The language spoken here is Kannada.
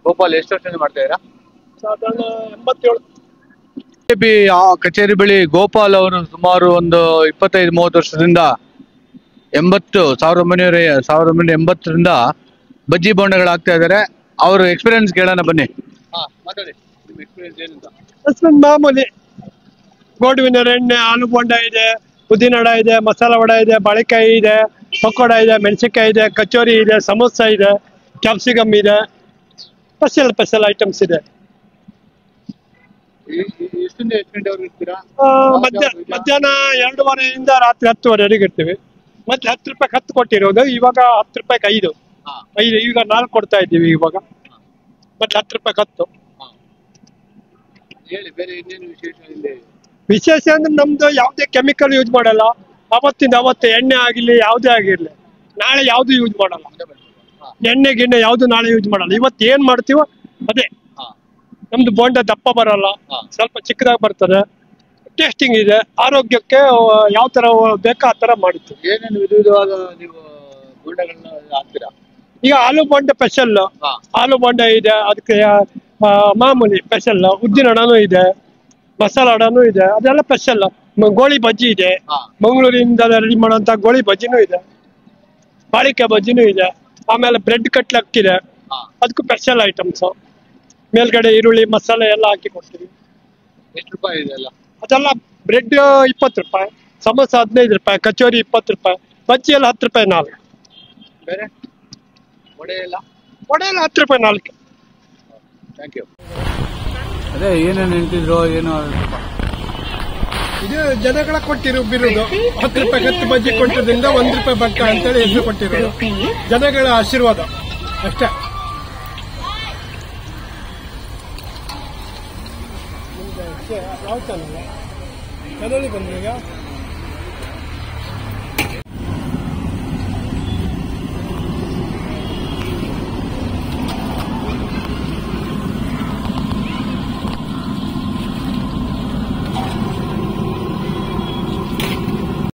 ಗೋಪಾಲ್ ಎಷ್ಟು ವರ್ಷದಿಂದ ಮಾಡ್ತಾ ಇದ್ದೀರಾ? ಸಾಧಾರಣ 87. ಬಿಜೆಪಿ ಕಚೇರಿ ಬಳಿ ಗೋಪಾಲ್ ಅವರು ಸುಮಾರು ಒಂದು 25-30 ವರ್ಷದಿಂದ 1980ರಿಂದ ಬಜ್ಜಿ ಬೋಂಡಗಳಾಗ್ತಾ ಇದ್ದಾರೆ. ಅವ್ರ ಎಕ್ಸ್ಪೀರಿಯನ್ಸ್ ಕೇಳೋಣ ಬನ್ನಿ. ಮಾತಾಡಿ, ನಿಮ್ಮ ಎಕ್ಸ್ಪೀರಿಯನ್ಸ್ ಏನಂತ? ಮಾಮೂಲಿ ಗೋಡುವಿನ ಎಣ್ಣೆ, ಆಲೂ ಬೋಂಡ ಇದೆ, ಉದ್ದಿನ ಇದೆ, ಮಸಾಲ ವಡೆ ಇದೆ, ಬಾಳೆಕಾಯಿ ಇದೆ, ಪಕೋಡ ಇದೆ, ಮೆಣಸಿನ್ಕಾಯಿ ಇದೆ, ಕಚೋರಿ ಇದೆ, ಸಮೋಸ ಇದೆ, ಕ್ಯಾಪ್ಸಿಕಮ್ ಇದೆ, ಸ್ಪೆಷಲ್ ಐಟಮ್ಸ್ ಇದೆ. ಮಧ್ಯಾಹ್ನ 2:30 ರಾತ್ರಿ 10:00ವರೆಗೆ ಇರ್ತೀವಿ. ಮತ್ತೆ 10 ರೂಪಾಯಿ ಹತ್ತು ಕೊಟ್ಟಿರೋದು, ಇವಾಗ 10 ರೂಪಾಯಿ 5. ಈಗ 4 ಕೊಡ್ತಾ ಇದ್ದೀವಿ ಇವಾಗ. ಮತ್ತೆ 10 ರೂಪಾಯಿ ಹತ್ತು. ವಿಶೇಷ ಅಂದ್ರೆ ನಮ್ದು ಯಾವುದೇ ಕೆಮಿಕಲ್ ಯೂಸ್ ಮಾಡಲ್ಲ. ಅವತ್ತು ಎಣ್ಣೆ ಆಗಿರ್ಲಿ ಯಾವುದೇ ಆಗಿರ್ಲಿ, ನಾಳೆ ಯಾವ್ದು ಯೂಸ್ ಮಾಡಲ್ಲ. ಎಣ್ಣೆ ಗಿಣ್ಣೆ ಯಾವ್ದು ನಾಳೆ ಯೂಸ್ ಮಾಡಲ್ಲ. ಇವತ್ತು ಏನ್ ಮಾಡ್ತೀವೋ ಅದೇ. ನಮ್ದು ಬೋಂಡ ದಪ್ಪ ಬರಲ್ಲ, ಸ್ವಲ್ಪ ಚಿಕ್ಕದಾಗಿ ಬರ್ತದೆ, ಟೇಸ್ಟಿಂಗ್ ಇದೆ, ಆರೋಗ್ಯಕ್ಕೆ ಯಾವ ತರ ಬೇಕೋ ಆ ತರ ಮಾಡುತ್ತೀವಿ. ಏನೇನು ವಿಧವಾದ ನೀವು ಬೋಂಡಗಳನ್ನ ಹಾಕ್ತೀರಾ? ಈಗ ಆಲೂ ಬೋಂಡ ಸ್ಪೆಷಲ್, ಆಲೂ ಬೋಂಡ ಇದೆ, ಅದಕ್ಕೆ ಮಾಮೂಲಿ ಸ್ಪೆಷಲ್, ಉದ್ದಿನ ವಡಾನು ಇದೆ, ಮಸಾಲ ವಡಾನು ಇದೆ, ಅದೆಲ್ಲ ಸ್ಪೆಷಲ್. ಗೋಳಿ ಬಜ್ಜಿ ಇದೆ, ಮಂಗಳೂರಿಂದ ರೆಡಿ ಮಾಡುವಂತ ಗೋಳಿ ಬಜ್ಜಿನೂ ಇದೆ, ಬಾಳಿಕೆ ಬಜ್ಜಿನೂ ಇದೆ, ಆಮೇಲೆ ಬ್ರೆಡ್ ಕಟ್ಲಕ್ ಇದೆ, ಅದಕ್ಕೂ ಸ್ಪೆಷಲ್ ಐಟಮ್ಸ್. ಮೇಲ್ಗಡೆ ಈರುಳ್ಳಿ ಮಸಾಲೆ ಎಲ್ಲ ಹಾಕಿ ಕೊಡ್ತೀವಿ. ಎಷ್ಟು ರೂಪಾಯಿ ಇದೆ ಎಲ್ಲ? ಅದೆಲ್ಲ ಬ್ರೆಡ್ 20 ರೂಪಾಯಿ, ಸಮೋಸ 15 ರೂಪಾಯಿ, ಕಚೋರಿ 20 ರೂಪಾಯಿ, ಬಜ್ಜಿ ಎಲ್ಲ 10 ರೂಪಾಯಿ 4. ಬೇರೆ ವಡೆ ಎಲ್ಲ 10 ರೂಪಾಯಿ 4. Thank you. ಅದೇ ಏನೇನು ನಿಂತಿದ್ರು ಏನು? ಇದು ಜನಗಳ ಕೊಟ್ಟಿರೋ ಬಿರುದು. 10 ರೂಪಾಯಿ 10 ಬಜ್ಜಿ ಕೊಟ್ಟಿದ್ರಿಂದ 1 ರೂಪಾಯಿ ಬಕ್ಕ ಅಂತೇಳಿ ಹೆಸರು ಕೊಟ್ಟಿರೋದು. ಜನಗಳ ಆಶೀರ್ವಾದ ಅಷ್ಟೇ. ಯಾವ ಚಾನಲ್? ಚಾನಲ್ ಬಂದ್ರೀಗ